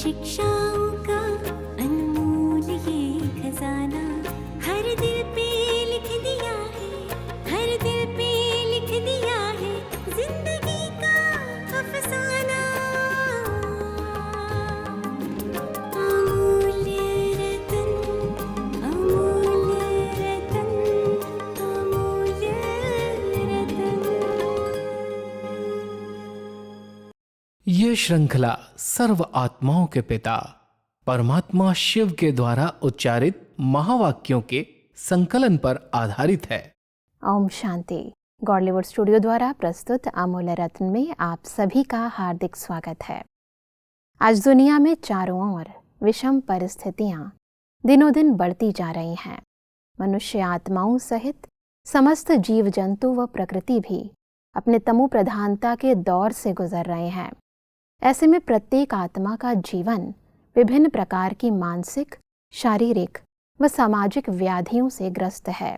शिक्षाओं का अनमोल ये खजाना हर दिल पे लिख दिया है, हर दिल पे लिख दिया है जिंदगी का अफसाना। अमूल्य रतन, अमूल्य रतन, अमूल्य रतन। ये श्रृंखला सर्व आत्माओं के पिता परमात्मा शिव के द्वारा उच्चारित महावाक्यों के संकलन पर आधारित है। ओम शांति। गॉडलीवुड स्टूडियो द्वारा प्रस्तुत अमूल्य रत्न में आप सभी का हार्दिक स्वागत है। आज दुनिया में चारों ओर विषम परिस्थितियां दिनों दिन बढ़ती जा रही हैं। मनुष्य आत्माओं सहित समस्त जीव जंतु व प्रकृति भी अपने तमो प्रधानता के दौर से गुजर रहे हैं। ऐसे में प्रत्येक आत्मा का जीवन विभिन्न प्रकार की मानसिक, शारीरिक व सामाजिक व्याधियों से ग्रस्त है।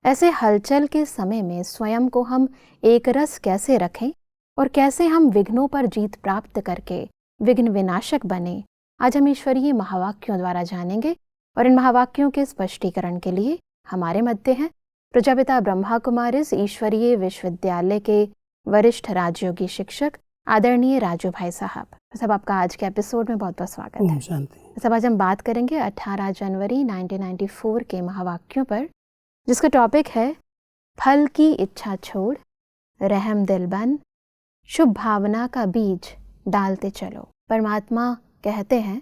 ऐसे हलचल के समय में स्वयं को हम एक रस कैसे रखें और कैसे हम विघ्नों पर जीत प्राप्त करके विघ्न विनाशक बने, आज हम ईश्वरीय महावाक्यों द्वारा जानेंगे। और इन महावाक्यों के स्पष्टीकरण के लिए हमारे मध्य हैं प्रजापिता ब्रह्मा कुमारिस ईश्वरीय विश्वविद्यालय के वरिष्ठ राजयोगी शिक्षक आदरणीय राजू भाई साहब। सब आपका आज के एपिसोड में बहुत बहुत स्वागत है। शांति। सब आज हम बात करेंगे 18 जनवरी 1994 के महावाक्यों पर, जिसका टॉपिक है फल की इच्छा छोड़, रहम दिल बन, शुभ भावना का बीज डालते चलो। परमात्मा कहते हैं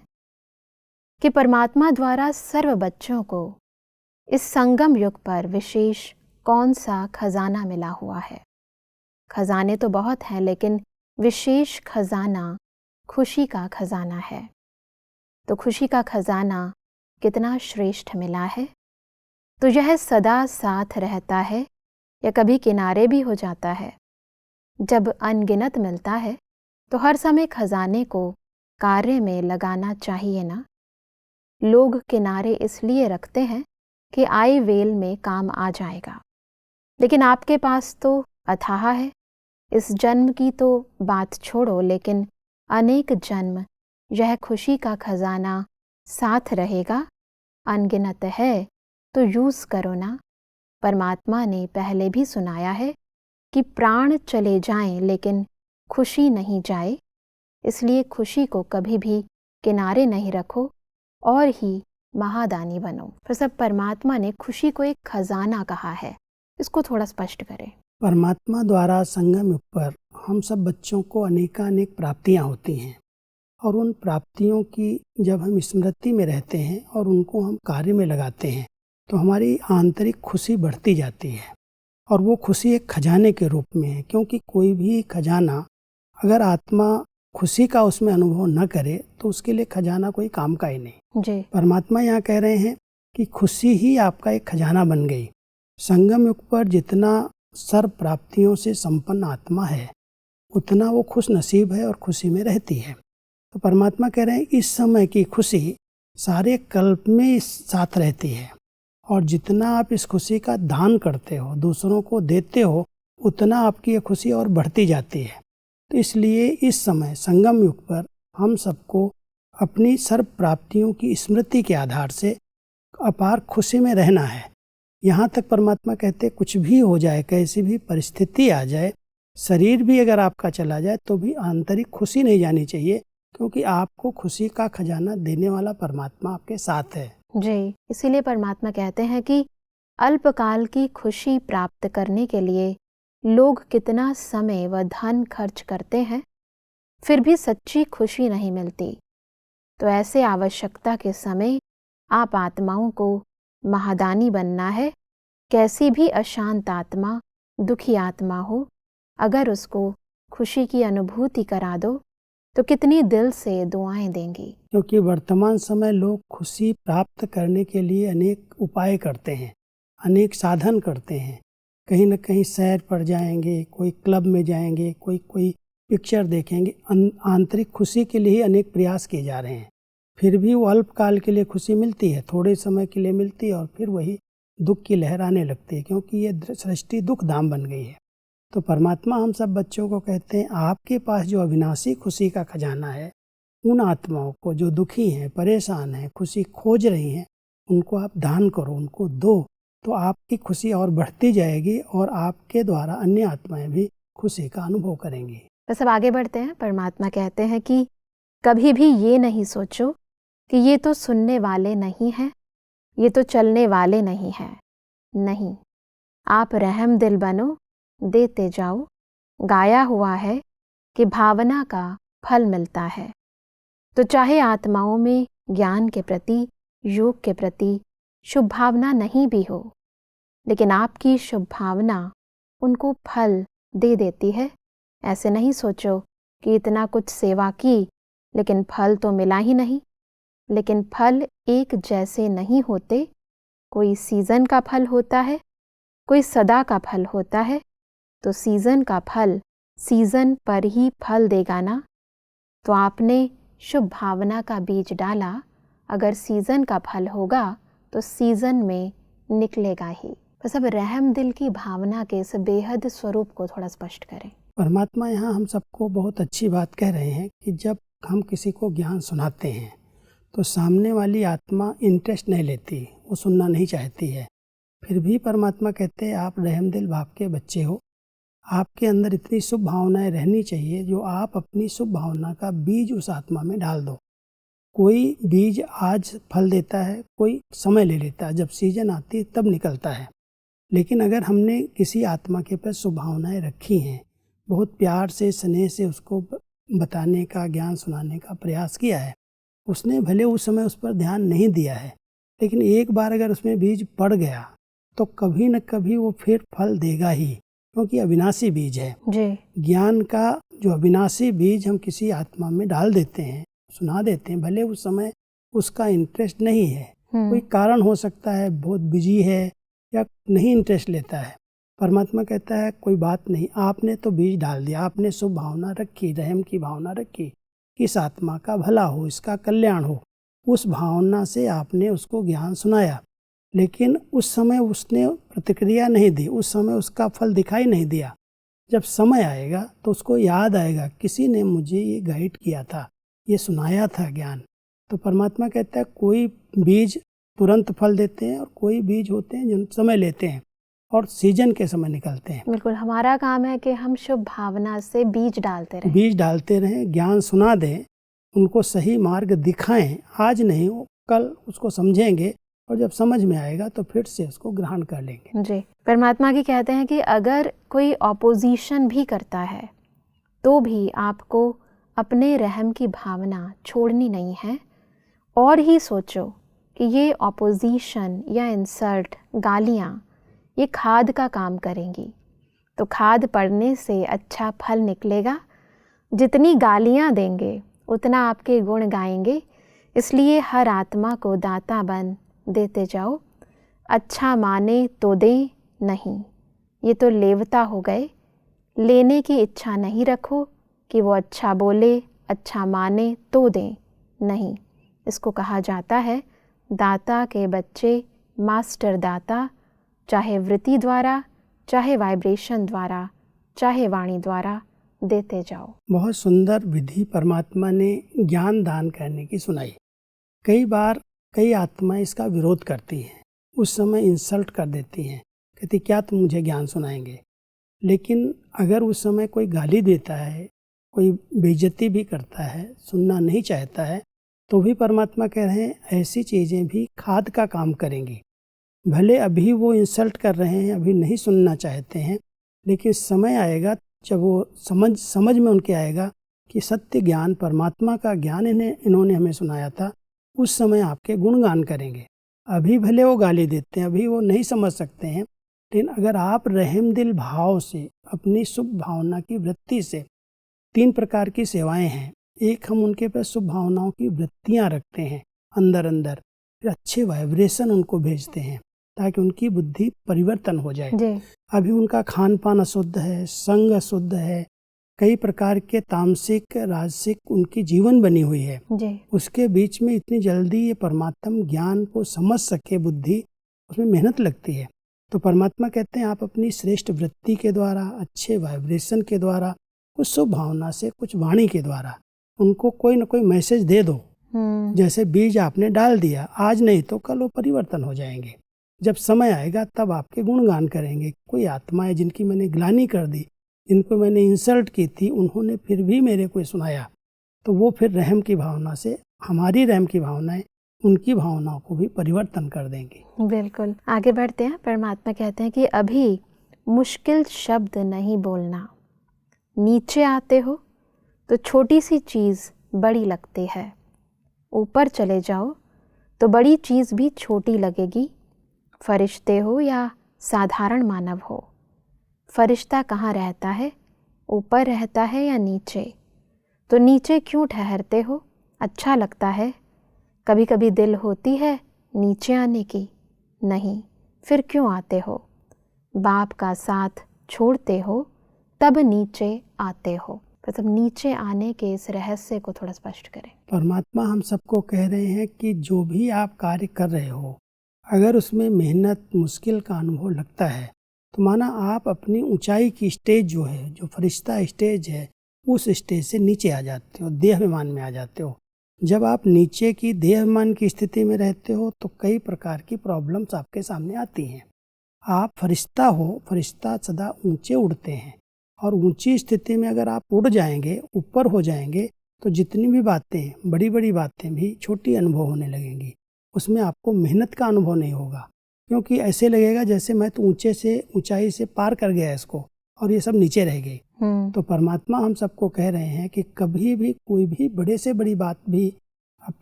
कि परमात्मा द्वारा सर्व बच्चों को इस संगम युग पर विशेष कौन सा खजाना मिला हुआ है। खजाने तो बहुत हैं, लेकिन विशेष खजाना खुशी का खजाना है। तो खुशी का खजाना कितना श्रेष्ठ मिला है, तो यह सदा साथ रहता है या कभी किनारे भी हो जाता है। जब अनगिनत मिलता है तो हर समय खजाने को कार्य में लगाना चाहिए ना। लोग किनारे इसलिए रखते हैं कि आए वेल में काम आ जाएगा, लेकिन आपके पास तो अथाह है। इस जन्म की तो बात छोड़ो, लेकिन अनेक जन्म यह खुशी का खजाना साथ रहेगा। अनगिनत है तो यूज़ करो ना। परमात्मा ने पहले भी सुनाया है कि प्राण चले जाएं लेकिन खुशी नहीं जाए, इसलिए खुशी को कभी भी किनारे नहीं रखो और ही महादानी बनो। फिर सब परमात्मा ने खुशी को एक खजाना कहा है, इसको थोड़ा स्पष्ट करें। परमात्मा द्वारा संगम युग पर हम सब बच्चों को अनेकानेक प्राप्तियां होती हैं, और उन प्राप्तियों की जब हम स्मृति में रहते हैं और उनको हम कार्य में लगाते हैं तो हमारी आंतरिक खुशी बढ़ती जाती है। और वो खुशी एक खजाने के रूप में है, क्योंकि कोई भी खजाना अगर आत्मा खुशी का उसमें अनुभव न करे तो उसके लिए खजाना कोई काम का ही नहीं। जी। परमात्मा यहाँ कह रहे हैं कि खुशी ही आपका एक खजाना बन गई। संगम युग पर जितना सर्व प्राप्तियों से संपन्न आत्मा है उतना वो खुश नसीब है और खुशी में रहती है। तो परमात्मा कह रहे हैं इस समय की खुशी सारे कल्प में साथ रहती है, और जितना आप इस खुशी का दान करते हो, दूसरों को देते हो, उतना आपकी ये खुशी और बढ़ती जाती है। तो इसलिए इस समय संगम युग पर हम सबको अपनी सर्व प्राप्तियों की स्मृति के आधार से अपार खुशी में रहना है। यहाँ तक परमात्मा कहते कुछ भी हो जाए, कैसी भी परिस्थिति आ जाए, शरीर भी अगर आपका चला जाए तो भी आंतरिक खुशी नहीं जानी चाहिए, क्योंकि आपको खुशी का खजाना देने वाला परमात्मा आपके साथ है। जी, इसीलिए परमात्मा कहते हैं कि अल्पकाल की खुशी प्राप्त करने के लिए लोग कितना समय व धन खर्च करते हैं, फिर भी सच्ची खुशी नहीं मिलती। तो ऐसे आवश्यकता के समय आप आत्माओं को महादानी बनना है। कैसी भी अशांत आत्मा, दुखी आत्मा हो, अगर उसको खुशी की अनुभूति करा दो तो कितनी दिल से दुआएं देंगी। क्योंकि वर्तमान समय लोग खुशी प्राप्त करने के लिए अनेक उपाय करते हैं, अनेक साधन करते हैं। कहीं न कहीं सैर पर जाएंगे, कोई क्लब में जाएंगे, कोई पिक्चर देखेंगे। आंतरिक खुशी के लिए ही अनेक प्रयास किए जा रहे हैं। फिर भी वो अल्पकाल के लिए खुशी मिलती है, थोड़े समय के लिए मिलती है, और फिर वही दुख की लहर आने लगती है, क्योंकि ये सृष्टि दुख धाम बन गई है। तो परमात्मा हम सब बच्चों को कहते हैं आपके पास जो अविनाशी खुशी का खजाना है उन आत्माओं को जो दुखी हैं, परेशान हैं, खुशी खोज रही हैं, उनको आप दान करो, उनको दो, तो आपकी खुशी और बढ़ती जाएगी और आपके द्वारा अन्य आत्माएं भी खुशी का अनुभव करेंगी। बस अब आगे बढ़ते हैं। परमात्मा कहते हैं कि कभी भी ये नहीं सोचो कि ये तो सुनने वाले नहीं हैं, ये तो चलने वाले नहीं हैं। नहीं, आप रहम दिल बनो, देते जाओ। गाया हुआ है कि भावना का फल मिलता है। तो चाहे आत्माओं में ज्ञान के प्रति, योग के प्रति शुभ भावना नहीं भी हो, लेकिन आपकी शुभ भावना उनको फल दे देती है। ऐसे नहीं सोचो कि इतना कुछ सेवा की लेकिन फल तो मिला ही नहीं। लेकिन फल एक जैसे नहीं होते। कोई सीज़न का फल होता है, कोई सदा का फल होता है। तो सीज़न का फल सीज़न पर ही फल देगा ना। तो आपने शुभ भावना का बीज डाला, अगर सीज़न का फल होगा तो सीज़न में निकलेगा ही। बस अब रहम दिल की भावना के इस बेहद स्वरूप को थोड़ा स्पष्ट करें। परमात्मा यहाँ हम सबको बहुत अच्छी बात कह रहे हैं कि जब हम किसी को ज्ञान सुनाते हैं तो सामने वाली आत्मा इंटरेस्ट नहीं लेती, वो सुनना नहीं चाहती है। फिर भी परमात्मा कहते हैं आप रहम दिल भाव के बच्चे हो, आपके अंदर इतनी शुभ भावनाएं रहनी चाहिए जो आप अपनी शुभ भावना का बीज उस आत्मा में डाल दो। कोई बीज आज फल देता है, कोई समय ले लेता है, जब सीजन आती है तब निकलता है। लेकिन अगर हमने किसी आत्मा के पास शुभ भावनाएं रखी हैं, बहुत प्यार से, स्नेह से उसको बताने का, ज्ञान सुनाने का प्रयास किया है, उसने भले उस समय उस पर ध्यान नहीं दिया है, लेकिन एक बार अगर उसमें बीज पड़ गया तो कभी न कभी वो फिर फल देगा ही, क्योंकि अविनाशी बीज है जी। ज्ञान का। जो अविनाशी बीज हम किसी आत्मा में डाल देते हैं, सुना देते हैं, भले उस समय उसका इंटरेस्ट नहीं है, कोई कारण हो सकता है, बहुत बिजी है या नहीं इंटरेस्ट लेता है। परमात्मा कहता है कोई बात नहीं, आपने तो बीज डाल दिया, आपने शुभ भावना रखी, रहम की भावना रखी, इस आत्मा का भला हो, इसका कल्याण हो, उस भावना से आपने उसको ज्ञान सुनाया। लेकिन उस समय उसने प्रतिक्रिया नहीं दी, उस समय उसका फल दिखाई नहीं दिया। जब समय आएगा तो उसको याद आएगा किसी ने मुझे ये गाइड किया था, ये सुनाया था ज्ञान। तो परमात्मा कहता है कोई बीज तुरंत फल देते हैं और कोई बीज होते हैं जो समय लेते हैं और सीजन के समय निकलते हैं। बिल्कुल, हमारा काम है कि हम शुभ भावना से बीज डालते रहें, बीज डालते रहें, ज्ञान सुना दें, उनको सही मार्ग दिखाएं। आज नहीं, कल उसको समझेंगे और जब समझ में आएगा तो फिर से उसको ग्रहण कर लेंगे। जी। परमात्मा की कहते हैं कि अगर कोई ऑपोजिशन भी करता है तो भी आपको अपने रहम की भावना छोड़नी नहीं है। और ही सोचो कि ये ऑपोजिशन या इंसल्ट, गालियाँ, ये खाद का काम करेंगी। तो खाद पड़ने से अच्छा फल निकलेगा। जितनी गालियाँ देंगे उतना आपके गुण गाएंगे। इसलिए हर आत्मा को दाता बन देते जाओ। अच्छा माने तो दे, नहीं, ये तो लेवता हो गए। लेने की इच्छा नहीं रखो कि वो अच्छा बोले, अच्छा माने तो दें, नहीं। इसको कहा जाता है दाता के बच्चे मास्टर दाता, चाहे वृत्ति द्वारा, चाहे वाइब्रेशन द्वारा, चाहे वाणी द्वारा देते जाओ। बहुत सुंदर विधि परमात्मा ने ज्ञान दान करने की सुनाई। कई बार कई आत्माएं इसका विरोध करती हैं, उस समय इंसल्ट कर देती हैं, कहती क्या तुम मुझे ज्ञान सुनाएंगे। लेकिन अगर उस समय कोई गाली देता है, कोई बेइज्जती भी करता है, सुनना नहीं चाहता है, तो भी परमात्मा कह रहे हैं ऐसी चीज़ें भी खाद का काम करेंगी। भले अभी वो इंसल्ट कर रहे हैं, अभी नहीं सुनना चाहते हैं, लेकिन समय आएगा जब वो समझ में उनके आएगा कि सत्य ज्ञान, परमात्मा का ज्ञान इन्होंने हमें सुनाया था, उस समय आपके गुणगान करेंगे। अभी भले वो गाली देते हैं, अभी वो नहीं समझ सकते हैं, लेकिन अगर आप रहम दिल भाव से, अपनी शुभ भावना की वृत्ति से, 3 प्रकार की सेवाएं हैं। एक, हम उनके पास शुभ भावनाओं की वृत्तियां रखते हैं अंदर अंदर, फिर अच्छे वाइब्रेशन उनको भेजते हैं ताकि उनकी बुद्धि परिवर्तन हो जाए। अभी उनका खान पान अशुद्ध है, संग अशुद्ध है, कई प्रकार के तामसिक, राजसिक उनकी जीवन बनी हुई है जी। उसके बीच में इतनी जल्दी ये परमात्म ज्ञान को समझ सके बुद्धि, उसमें मेहनत लगती है। तो परमात्मा कहते हैं आप अपनी श्रेष्ठ वृत्ति के द्वारा, अच्छे वाइब्रेशन के द्वारा, कुछ शुभ भावना से, कुछ वाणी के द्वारा उनको कोई ना कोई मैसेज दे दो। जैसे बीज आपने डाल दिया, आज नहीं तो कल वो परिवर्तन हो जाएंगे। जब समय आएगा तब आपके गुणगान करेंगे। कोई आत्मा है जिनकी मैंने ग्लानि कर दी, जिनको मैंने इंसल्ट की थी, उन्होंने फिर भी मेरे को सुनाया, तो वो फिर रहम की भावना से, हमारी रहम की भावनाएं उनकी भावनाओं को भी परिवर्तन कर देंगी। बिल्कुल। आगे बढ़ते हैं। परमात्मा कहते हैं कि अभी मुश्किल शब्द नहीं बोलना। नीचे आते हो तो छोटी सी चीज़ बड़ी लगती है, ऊपर चले जाओ तो बड़ी चीज़ भी छोटी लगेगी। फरिश्ते हो या साधारण मानव हो, फरिश्ता कहाँ रहता है, ऊपर रहता है या नीचे? तो नीचे क्यों ठहरते हो? अच्छा लगता है। कभी कभी दिल होती है नीचे आने की? नहीं, फिर क्यों आते हो? बाप का साथ छोड़ते हो तब नीचे आते हो। मतलब नीचे आने के इस रहस्य को थोड़ा स्पष्ट करें। परमात्मा हम सबको कह रहे हैं कि जो भी आप कार्य कर रहे हो, अगर उसमें मेहनत, मुश्किल का अनुभव लगता है, तो माना आप अपनी ऊंचाई की स्टेज जो है, जो फरिश्ता स्टेज है, उस स्टेज से नीचे आ जाते हो, देहाभिमान में आ जाते हो। जब आप नीचे की देहाभिमान की स्थिति में रहते हो तो कई प्रकार की प्रॉब्लम्स आपके सामने आती हैं। आप फरिश्ता हो, फरिश्ता सदा ऊंचे उड़ते हैं, और ऊंची स्थिति में अगर आप उड़ जाएंगे, ऊपर हो जाएंगे, तो जितनी भी बातें, बड़ी बड़ी बातें भी छोटी अनुभव होने लगेंगी। उसमें आपको मेहनत का अनुभव नहीं होगा, क्योंकि ऐसे लगेगा जैसे मैं तो ऊंचाई से पार कर गया इसको, और ये सब नीचे रह गई। तो परमात्मा हम सबको कह रहे हैं कि कभी भी कोई भी बड़े से बड़ी बात भी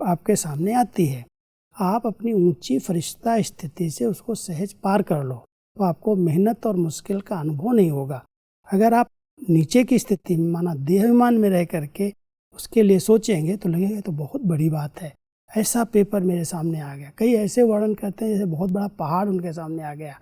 आपके सामने आती है, आप अपनी ऊंची फरिश्ता स्थिति से उसको सहज पार कर लो, तो आपको मेहनत और मुश्किल का अनुभव नहीं होगा। अगर आप नीचे की स्थिति में, माना देहाभिमान में रह करके उसके लिए सोचेंगे, तो लगेगा तो बहुत बड़ी बात है, ऐसा पेपर मेरे सामने आ गया। कई ऐसे वर्णन करते हैं जैसे बहुत बड़ा पहाड़ उनके सामने आ गया।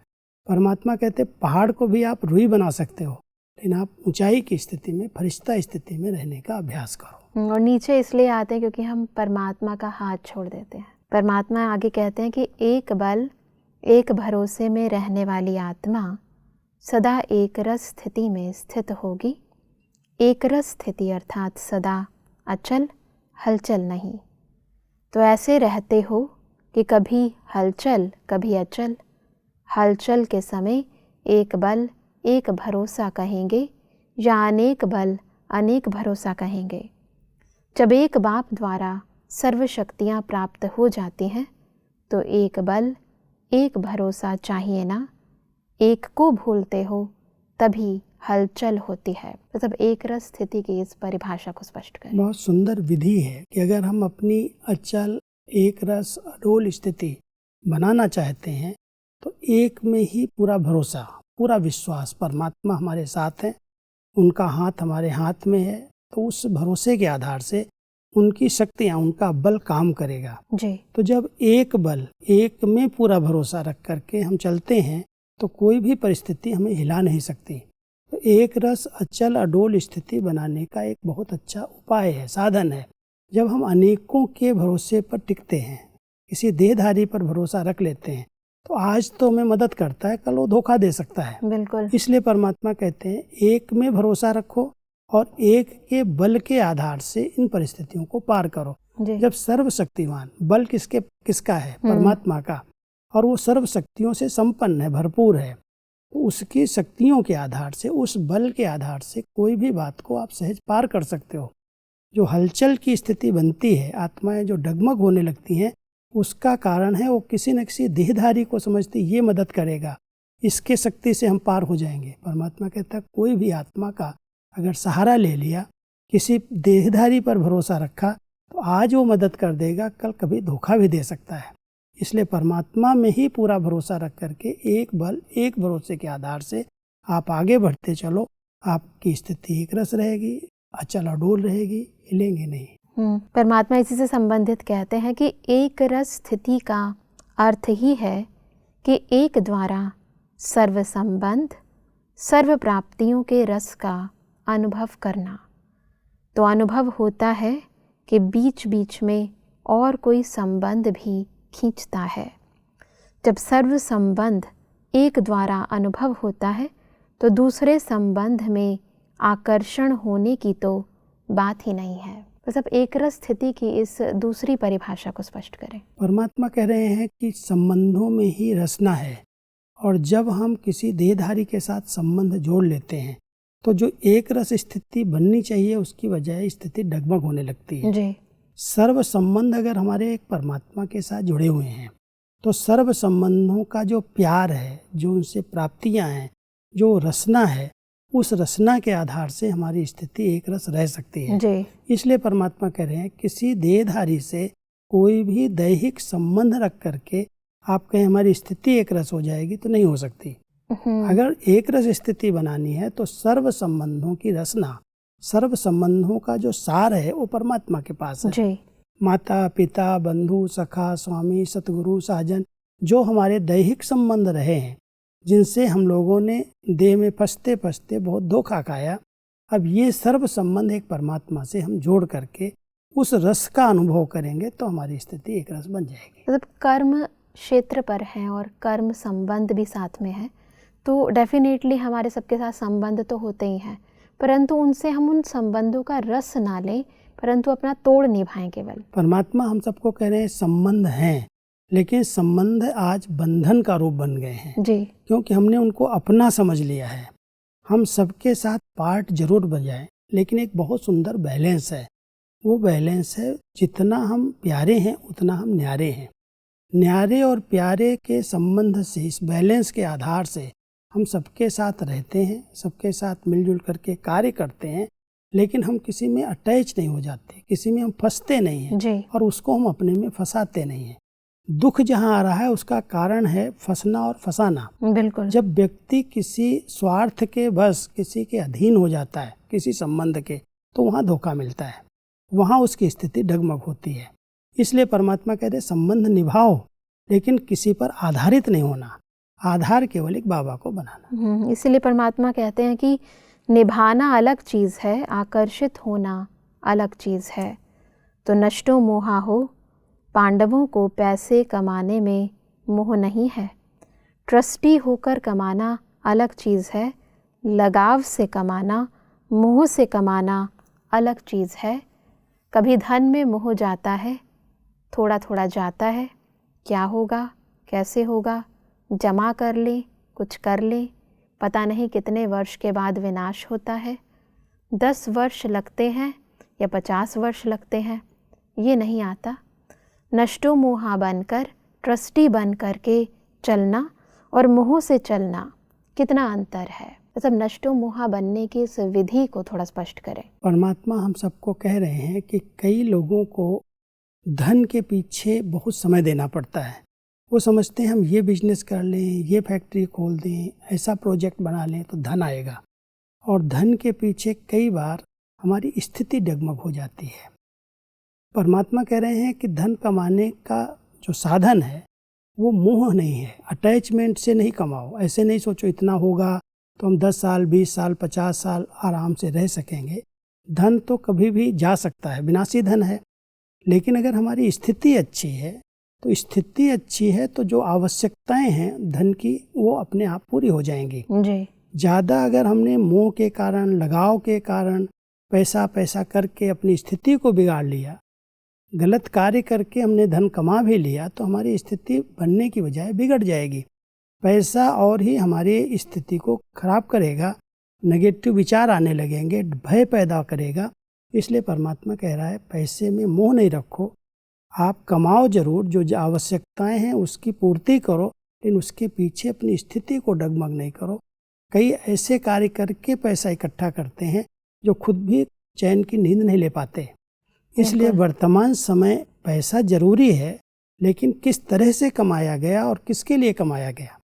परमात्मा कहते हैं पहाड़ को भी आप रुई बना सकते हो, लेकिन आप ऊंचाई की स्थिति में, फरिश्ता स्थिति में रहने का अभ्यास करो। और नीचे इसलिए आते हैं क्योंकि हम परमात्मा का हाथ छोड़ देते हैं। परमात्मा आगे कहते हैं कि एक बल, एक भरोसे में रहने वाली आत्मा सदा एक रस स्थिति में स्थित होगी। एक रस स्थिति अर्थात सदा अचल, हलचल नहीं। तो ऐसे रहते हो कि कभी हलचल, कभी अचल। हलचल के समय एक बल, एक भरोसा कहेंगे, या अनेक बल, अनेक भरोसा कहेंगे। जब एक बाप द्वारा सर्व शक्तियाँ प्राप्त हो जाती हैं, तो एक बल, एक भरोसा चाहिए ना। एक को भूलते हो तभी हलचल होती है। मतलब एक रस स्थिति की इस परिभाषा को स्पष्ट करें। बहुत सुंदर विधि है कि अगर हम अपनी अचल, एक रस, अडोल स्थिति बनाना चाहते हैं, तो एक में ही पूरा भरोसा, पूरा विश्वास, परमात्मा हमारे साथ हैं, उनका हाथ हमारे हाथ में है, तो उस भरोसे के आधार से उनकी शक्तियाँ, उनका बल काम करेगा जी। तो जब एक बल, एक में पूरा भरोसा रख करके हम चलते हैं, तो कोई भी परिस्थिति हमें हिला नहीं सकती। तो एक रस, अचल, अडोल स्थिति बनाने का एक बहुत अच्छा उपाय है, साधन है। जब हम अनेकों के भरोसे पर टिकते हैं, किसी देहधारी पर भरोसा रख लेते हैं, तो आज तो हमें मदद करता है, कल वो धोखा दे सकता है। बिल्कुल। इसलिए परमात्मा कहते हैं एक में भरोसा रखो और एक के बल के आधार से इन परिस्थितियों को पार करो। जब सर्वशक्तिमान, बल किसका है? परमात्मा का, और वो सर्व शक्तियों से संपन्न है, भरपूर है। तो उसकी शक्तियों के आधार से, उस बल के आधार से कोई भी बात को आप सहज पार कर सकते हो। जो हलचल की स्थिति बनती है, आत्माएं जो डगमग होने लगती हैं, उसका कारण है वो किसी न किसी देहधारी को समझती ये मदद करेगा, इसके शक्ति से हम पार हो जाएंगे। परमात्मा कहता है कोई भी आत्मा का अगर सहारा ले लिया, किसी देहधारी पर भरोसा रखा, तो आज वो मदद कर देगा, कल कभी धोखा भी दे सकता है। इसलिए परमात्मा में ही पूरा भरोसा रख करके एक बल, एक भरोसे के आधार से आप आगे बढ़ते चलो। आपकी स्थिति एक रस रहेगी, अचल अडोल रहेगी, हिलेंगे नहीं। परमात्मा इसी से संबंधित कहते हैं कि एक रस स्थिति का अर्थ ही है कि एक द्वारा सर्व संबंध, सर्व प्राप्तियों के रस का अनुभव करना। तो अनुभव होता है कि बीच बीच में और कोई संबंध भी खींचता है। जब सर्व संबंध एक द्वारा अनुभव होता है, तो दूसरे संबंध में आकर्षण होने की तो बात ही नहीं है। बस अब एक रस स्थिति की इस दूसरी परिभाषा को स्पष्ट करें। परमात्मा कह रहे हैं कि संबंधों में ही रसना है, और जब हम किसी देहधारी के साथ संबंध जोड़ लेते हैं तो जो एक रस स्थिति बननी चाहिए उसकी बजाय स्थिति डगमग होने लगती है जी। सर्व संबंध अगर हमारे एक परमात्मा के साथ जुड़े हुए हैं तो सर्व संबंधों का जो प्यार है, जो उनसे प्राप्तियां हैं, जो रसना है, उस रसना के आधार से हमारी स्थिति एक रस रह सकती है जी। इसलिए परमात्मा कह रहे हैं किसी देहधारी से कोई भी दैहिक संबंध रख करके आप कहें हमारी स्थिति एक रस हो जाएगी तो नहीं हो सकती। अगर एक रस स्थिति बनानी है तो सर्व संबंधों की रसना, सर्व संबंधों का जो सार है वो परमात्मा के पास है जी। माता पिता बंधु सखा स्वामी सतगुरु साजन, जो हमारे दैहिक संबंध रहे हैं जिनसे हम लोगों ने देह में फंसते फंसते बहुत धोखा खाया, अब ये सर्व संबंध एक परमात्मा से हम जोड़ करके उस रस का अनुभव करेंगे तो हमारी स्थिति एक रस बन जाएगी। मतलब कर्म क्षेत्र पर है और कर्म संबंध भी साथ में है, तो डेफिनेटली हमारे सबके साथ संबंध तो होते ही हैं, परंतु उनसे हम उन संबंधों का रस ना लें, परंतु अपना तोड़ निभाएं केवल। परमात्मा हम सबको कह रहे हैं संबंध हैं, लेकिन संबंध आज बंधन का रूप बन गए हैं जी। क्योंकि हमने उनको अपना समझ लिया है। हम सबके साथ पार्ट जरूर बजाएं, लेकिन एक बहुत सुंदर बैलेंस है। वो बैलेंस है जितना हम प्यारे हैं उतना हम न्यारे हैं। न्यारे और प्यारे के संबंध से, इस बैलेंस के आधार से हम सबके साथ रहते हैं, सबके साथ मिलजुल करके कार्य करते हैं, लेकिन हम किसी में अटैच नहीं हो जाते, किसी में हम फंसते नहीं हैं जी। और उसको हम अपने में फंसाते नहीं हैं। दुख जहाँ आ रहा है उसका कारण है फंसना और फंसाना। बिल्कुल। जब व्यक्ति किसी स्वार्थ के बस किसी के अधीन हो जाता है, किसी संबंध के, तो वहाँ धोखा मिलता है, वहाँ उसकी स्थिति डगमग होती है। इसलिए परमात्मा कहते हैं संबंध निभाओ, लेकिन किसी पर आधारित नहीं होना, आधार केवल एक बाबा को बनाना। इसलिए परमात्मा कहते हैं कि निभाना अलग चीज़ है, आकर्षित होना अलग चीज़ है। तो नष्टो मोहा हो, पांडवों को पैसे कमाने में मोह नहीं है। ट्रस्टी होकर कमाना अलग चीज़ है, लगाव से कमाना, मोह से कमाना अलग चीज़ है। कभी धन में मोह जाता है, थोड़ा थोड़ा जाता है, क्या होगा कैसे होगा, जमा कर ले कुछ कर ले, पता नहीं कितने वर्ष के बाद विनाश होता है। 10 वर्ष लगते हैं या 50 वर्ष लगते हैं, ये नहीं आता। नष्टो मोहा बनकर ट्रस्टी बन करके चलना और मोह से चलना कितना अंतर है। मतलब नष्टो मोहा बनने की इस विधि को थोड़ा स्पष्ट करें। परमात्मा हम सबको कह रहे हैं कि कई लोगों को धन के पीछे बहुत समय देना पड़ता है। वो समझते हैं हम ये बिजनेस कर लें, ये फैक्ट्री खोल दें, ऐसा प्रोजेक्ट बना लें तो धन आएगा, और धन के पीछे कई बार हमारी स्थिति डगमग हो जाती है। परमात्मा कह रहे हैं कि धन कमाने का जो साधन है वो मोह नहीं है, अटैचमेंट से नहीं कमाओ। ऐसे नहीं सोचो इतना होगा तो हम 10 साल 20 साल 50 साल आराम से रह सकेंगे। धन तो कभी भी जा सकता है, विनाशी धन है, लेकिन अगर हमारी स्थिति अच्छी है तो स्थिति अच्छी है तो जो आवश्यकताएं हैं धन की वो अपने आप पूरी हो जाएंगी जी। ज़्यादा अगर हमने मोह के कारण, लगाव के कारण पैसा पैसा करके अपनी स्थिति को बिगाड़ लिया, गलत कार्य करके हमने धन कमा भी लिया, तो हमारी स्थिति बनने की बजाय बिगड़ जाएगी। पैसा और ही हमारी स्थिति को खराब करेगा, नेगेटिव विचार आने लगेंगे, भय पैदा करेगा। इसलिए परमात्मा कह रहा है पैसे में मोह नहीं रखो, आप कमाओ जरूर, जो आवश्यकताएं हैं उसकी पूर्ति करो, लेकिन उसके पीछे अपनी स्थिति को डगमग नहीं करो। कई ऐसे कार्य करके पैसा इकट्ठा करते हैं जो खुद भी चैन की नींद नहीं ले पाते। इसलिए वर्तमान समय पैसा जरूरी है, लेकिन किस तरह से कमाया गया और किसके लिए कमाया गया।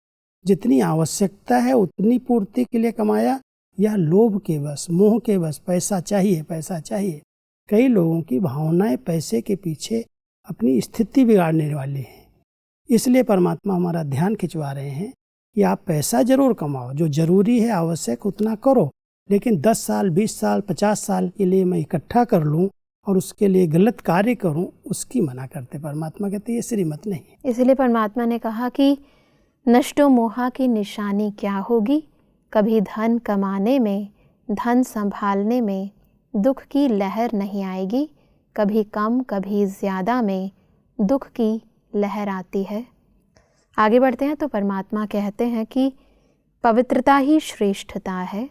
जितनी आवश्यकता है उतनी पूर्ति के लिए कमाया, या लोभ के बस, मोह के बस, पैसा चाहिए पैसा चाहिए। कई लोगों की भावनाएं पैसे के पीछे अपनी स्थिति बिगाड़ने वाली हैं। इसलिए परमात्मा हमारा ध्यान खिंचवा रहे हैं कि आप पैसा जरूर कमाओ, जो जरूरी है आवश्यक उतना करो, लेकिन 10 साल 20 साल 50 साल के लिए मैं इकट्ठा कर लूँ और उसके लिए गलत कार्य करूं, उसकी मना करते। परमात्मा कहते ये श्रीमत नहीं है। इसलिए परमात्मा ने कहा कि नष्टो मोहा की निशानी क्या होगी। कभी धन कमाने में, धन संभालने में दुख की लहर नहीं आएगी, कभी कम कभी ज़्यादा में दुख की लहर आती है। आगे बढ़ते हैं तो परमात्मा कहते हैं कि पवित्रता ही श्रेष्ठता है,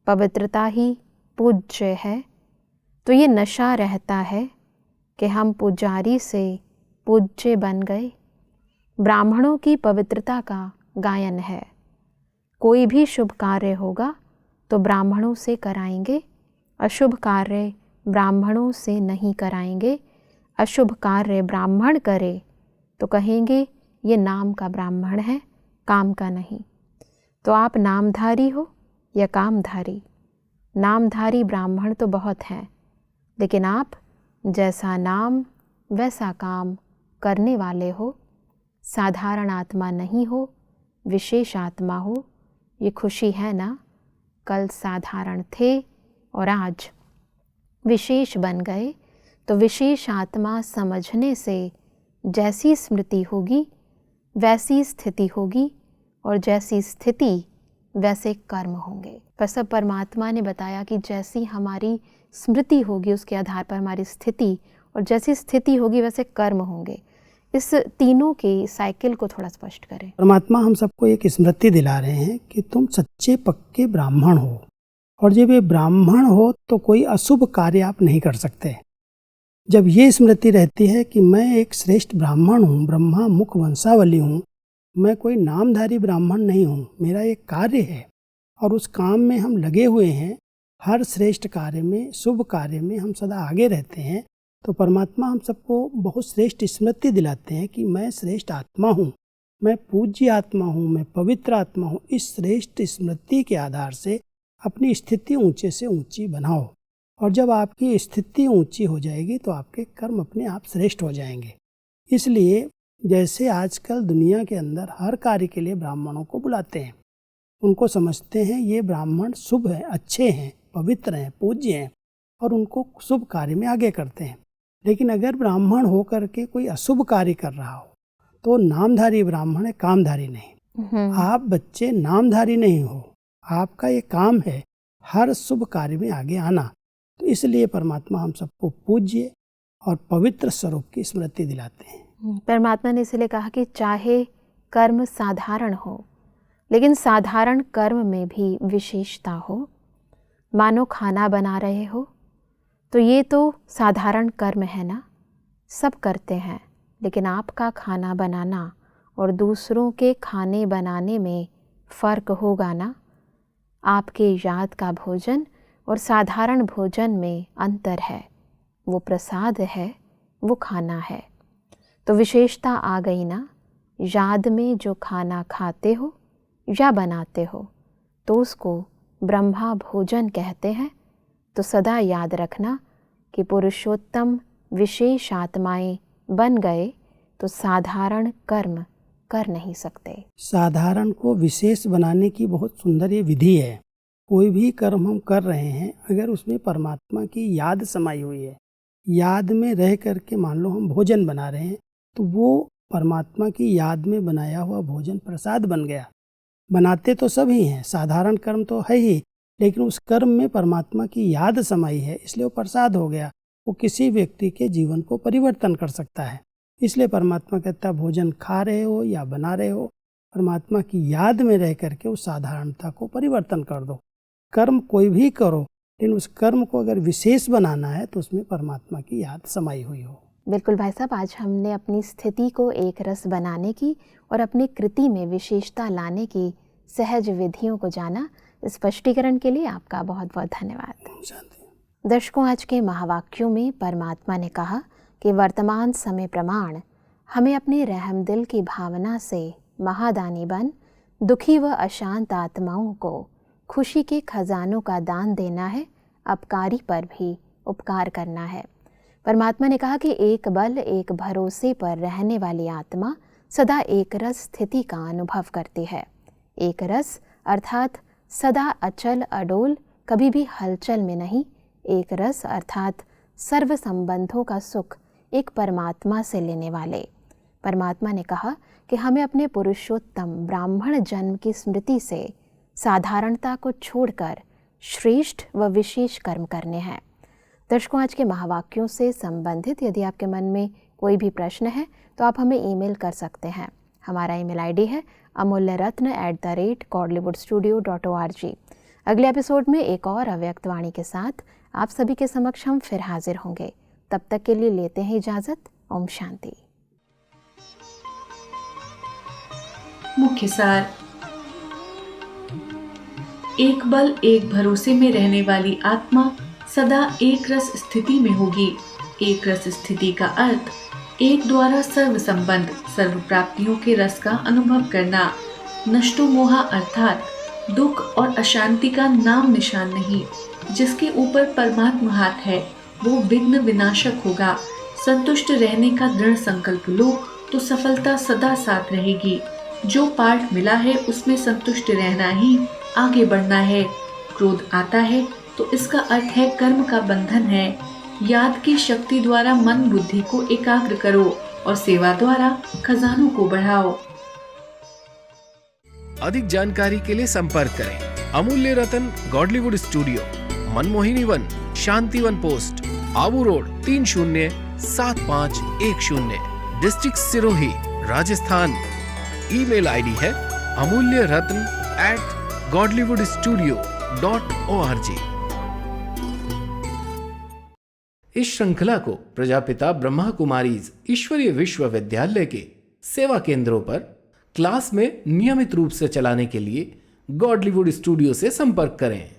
पवित्रता ही पूज्य है। तो ये नशा रहता है कि हम पुजारी से पूज्य बन गए। ब्राह्मणों की पवित्रता का गायन है। कोई भी शुभ कार्य होगा तो ब्राह्मणों से कराएंगे, अशुभ कार्य ब्राह्मणों से नहीं कराएंगे। अशुभ कार्य ब्राह्मण करे तो कहेंगे ये नाम का ब्राह्मण है, काम का नहीं। तो आप नामधारी हो या कामधारी? नामधारी ब्राह्मण तो बहुत हैं, लेकिन आप जैसा नाम वैसा काम करने वाले हो। साधारण आत्मा नहीं हो, विशेष आत्मा हो। ये खुशी है ना? कल साधारण थे और आज विशेष बन गए। तो विशेष आत्मा समझने से जैसी स्मृति होगी वैसी स्थिति होगी, और जैसी स्थिति वैसे कर्म होंगे। पर सब परमात्मा ने बताया कि जैसी हमारी स्मृति होगी उसके आधार पर हमारी स्थिति, और जैसी स्थिति होगी वैसे कर्म होंगे। इस तीनों के साइकिल को थोड़ा स्पष्ट करें। परमात्मा हम सबको एक स्मृति दिला रहे हैं कि तुम सच्चे पक्के ब्राह्मण हो, और जब ये ब्राह्मण हो तो कोई अशुभ कार्य आप नहीं कर सकते। जब ये स्मृति रहती है कि मैं एक श्रेष्ठ ब्राह्मण हूँ, ब्रह्मा मुख वंशावली हूँ, मैं कोई नामधारी ब्राह्मण नहीं हूँ, मेरा एक कार्य है और उस काम में हम लगे हुए हैं, हर श्रेष्ठ कार्य में, शुभ कार्य में हम सदा आगे रहते हैं, तो परमात्मा हम सबको बहुत श्रेष्ठ स्मृति दिलाते हैं कि मैं श्रेष्ठ आत्मा हूँ, मैं पूज्य आत्मा हूँ, मैं पवित्र आत्मा हूँ। इस श्रेष्ठ स्मृति के आधार से अपनी स्थिति ऊंचे से ऊंची बनाओ, और जब आपकी स्थिति ऊंची हो जाएगी तो आपके कर्म अपने आप श्रेष्ठ हो जाएंगे। इसलिए जैसे आजकल दुनिया के अंदर हर कार्य के लिए ब्राह्मणों को बुलाते हैं, उनको समझते हैं ये ब्राह्मण शुभ हैं, अच्छे हैं, पवित्र हैं, पूज्य हैं, और उनको शुभ कार्य में आगे करते हैं। लेकिन अगर ब्राह्मण होकर के कोई अशुभ कार्य कर रहा हो तो नामधारी ब्राह्मण है, कामधारी नहीं। आप बच्चे नामधारी नहीं हो, आपका ये काम है हर शुभ कार्य में आगे आना। तो इसलिए परमात्मा हम सबको पूज्य और पवित्र स्वरूप की स्मृति दिलाते हैं। परमात्मा ने इसलिए कहा कि चाहे कर्म साधारण हो, लेकिन साधारण कर्म में भी विशेषता हो। मानो खाना बना रहे हो तो ये तो साधारण कर्म है ना, सब करते हैं, लेकिन आपका खाना बनाना और दूसरों के खाने बनाने में फ़र्क होगा ना। आपके याद का भोजन और साधारण भोजन में अंतर है, वो प्रसाद है, वो खाना है। तो विशेषता आ गई ना। याद में जो खाना खाते हो या बनाते हो तो उसको ब्रह्मा भोजन कहते हैं। तो सदा याद रखना कि पुरुषोत्तम विशेष आत्माएं बन गए तो साधारण कर्म कर नहीं सकते। साधारण को विशेष बनाने की बहुत सुंदर ये विधि है। कोई भी कर्म हम कर रहे हैं, अगर उसमें परमात्मा की याद समाई हुई है, याद में रह करके मान लो हम भोजन बना रहे हैं, तो वो परमात्मा की याद में बनाया हुआ भोजन प्रसाद बन गया। बनाते तो सभी हैं, साधारण कर्म तो है ही, लेकिन उस कर्म में परमात्मा की याद समाई है, इसलिए वो प्रसाद हो गया। वो किसी व्यक्ति के जीवन को परिवर्तन कर सकता है। इसलिए परमात्मा कहता है भोजन खा रहे हो या बना रहे हो, परमात्मा की याद में रह करके उस साधारणता को परिवर्तन कर दो। कर्म कोई भी करो, लेकिन उस कर्म को अगर विशेष बनाना है तो उसमें परमात्मा की याद समाई हुई हो। बिल्कुल भाई साहब, आज हमने अपनी स्थिति को एक रस बनाने की और अपनी कृति में विशेषता लाने की सहज विधियों को जाना। स्पष्टीकरण के लिए आपका बहुत बहुत धन्यवाद। दर्शकों, आज के महावाक्यों में परमात्मा ने कहा कि वर्तमान समय प्रमाण हमें अपने रहम दिल की भावना से महादानी बन दुखी व अशांत आत्माओं को खुशी के खजानों का दान देना है, अपकारी पर भी उपकार करना है। परमात्मा ने कहा कि एक बल एक भरोसे पर रहने वाली आत्मा सदा एक रस स्थिति का अनुभव करती है। एक रस अर्थात सदा अचल अडोल, कभी भी हलचल में नहीं। एक रस अर्थात सर्व संबंधों का सुख एक परमात्मा से लेने वाले। परमात्मा ने कहा कि हमें अपने पुरुषोत्तम ब्राह्मण जन्म की स्मृति से साधारणता को छोड़कर श्रेष्ठ व विशेष कर्म करने हैं। दर्शकों, आज के महावाक्यों से संबंधित यदि आपके मन में कोई भी प्रश्न है तो आप हमें ईमेल कर सकते हैं। हमारा ईमेल आईडी है amulyaratna@godlywoodstudio.org। अगले एपिसोड में एक और अव्यक्त वाणी के साथ आप सभी के समक्ष हम फिर हाजिर होंगे। तब तक के लिए लेते हैं इजाजत। ओम शांति। मुख्य सार। एक बल एक भरोसे में रहने वाली आत्मा सदा एक रस स्थिति में होगी। एक रस स्थिति का अर्थ एक द्वारा सर्व संबंध सर्व प्राप्तियों के रस का अनुभव करना। नष्टो मोहा अर्थात दुख और अशांति का नाम निशान नहीं। जिसके ऊपर परमात्मा हाथ है वो विघ्न विनाशक होगा। संतुष्ट रहने का दृढ़ संकल्प लो तो सफलता सदा साथ रहेगी। जो पाठ मिला है उसमें संतुष्ट रहना ही आगे बढ़ना है। क्रोध आता है तो इसका अर्थ है कर्म का बंधन है। याद की शक्ति द्वारा मन बुद्धि को एकाग्र करो और सेवा द्वारा खजानों को बढ़ाओ। अधिक जानकारी के लिए संपर्क करें Amulya Ratan Godlywood studio, Manmohini Van, Shanti Van post, Abu Road 307510, district Sirohi, Rajasthan. Email ID है amulyaratn@godlywoodstudio.org। इस श्रृंखला को प्रजापिता ब्रह्मा कुमारीज ईश्वरीय विश्वविद्यालय के सेवा केंद्रों पर क्लास में नियमित रूप से चलाने के लिए गॉडलीवुड स्टूडियो से संपर्क करें।